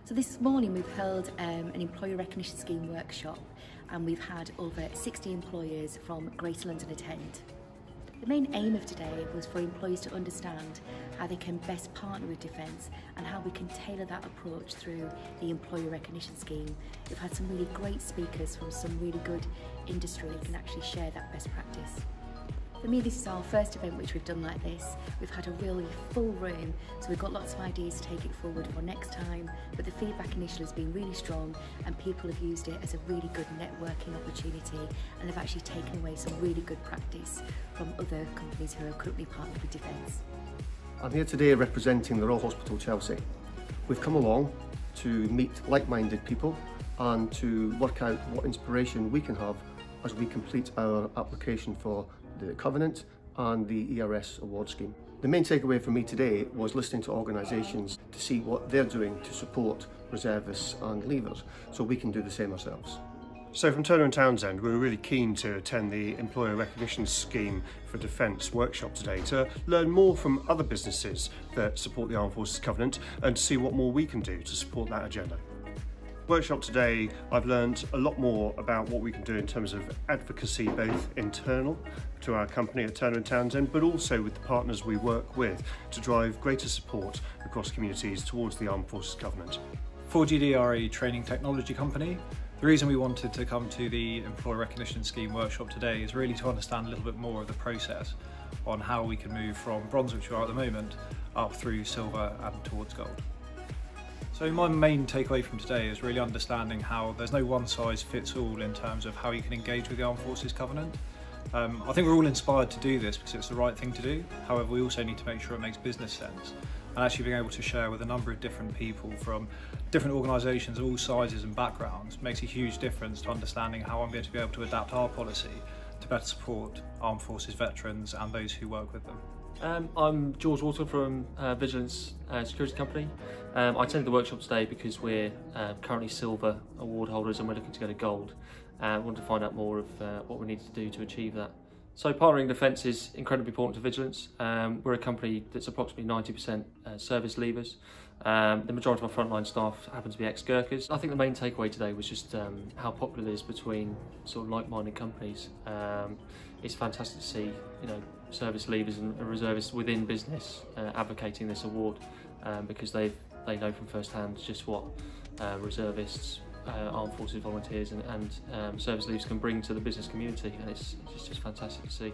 So this morning we've held an employer recognition scheme workshop, and we've had over 60 employers from Greater London attend. The main aim of today was for employers to understand how they can best partner with Defence and how we can tailor that approach through the employer recognition scheme. We've had some really great speakers from some really good industry that can actually share that best practice. For me, this is our first event which we've done like this. We've had a really full room, so we've got lots of ideas to take it forward for next time, but the feedback initially has been really strong and people have used it as a really good networking opportunity, and they've actually taken away some really good practice from other companies who are currently partnered with Defence. I'm here today representing the Royal Hospital Chelsea. We've come along to meet like-minded people and to work out what inspiration we can have as we complete our application for the Covenant and the ERS award scheme. The main takeaway for me today was listening to organisations to see what they're doing to support reservists and leavers, so we can do the same ourselves. So from Turner & Townsend, we were really keen to attend the Employer Recognition Scheme for Defence workshop today to learn more from other businesses that support the Armed Forces Covenant and to see what more we can do to support that agenda. Workshop today, I've learned a lot more about what we can do in terms of advocacy, both internal to our company at Turner & Townsend, but also with the partners we work with to drive greater support across communities towards the Armed Forces Covenant. 4GD are a training technology company. The reason we wanted to come to the Employer Recognition Scheme workshop today is really to understand a little bit more of the process on how we can move from bronze, which we are at the moment, up through silver and towards gold. So my main takeaway from today is really understanding how there's no one size fits all in terms of how you can engage with the Armed Forces Covenant. I think we're all inspired to do this because it's the right thing to do. However, we also need to make sure it makes business sense. And actually being able to share with a number of different people from different organisations of all sizes and backgrounds makes a huge difference to understanding how I'm going to be able to adapt our policy to better support Armed Forces veterans and those who work with them. I'm George Walter from Vigilance Security Company. I attended the workshop today because we're currently silver award holders and we're looking to go to gold. I wanted to find out more of what we need to do to achieve that. So partnering Defence is incredibly important to Vigilance. We're a company that's approximately 90% service leavers. The majority of our frontline staff happen to be ex-Gurkhas. I think the main takeaway today was just how popular it is between sort of like-minded companies. It's fantastic to see, service leavers and reservists within business advocating this award because they know from first hand just what reservists, armed forces volunteers and service leavers can bring to the business community, and it's just fantastic to see.